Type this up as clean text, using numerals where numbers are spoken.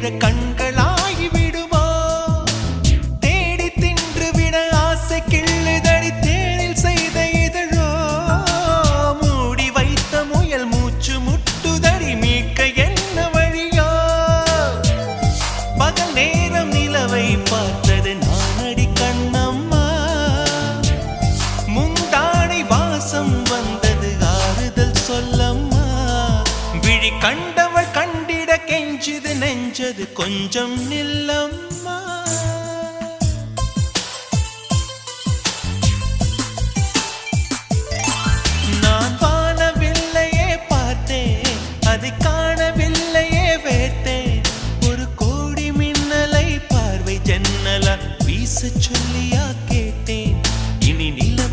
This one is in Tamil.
விழ கண்களாகி விடுமா தேடி தின்று விட ஆசை கிள்ளுதடி தேனில் செய்த இதழோ மூடி வைத்த முயல் மூச்சு முட்டுதடி மீட்க என்ன வழியோ பகல் நேரம் நிலவை பார்த்தது நானடி கண்ணம்மா முந்தானை வாசம் வந்தது ஆறுதல் சொல்லம்மா விழி கண்டவள் கண்டிட கெஞ்சுது நெஞ்சது கொஞ்சம் நில்லம்மா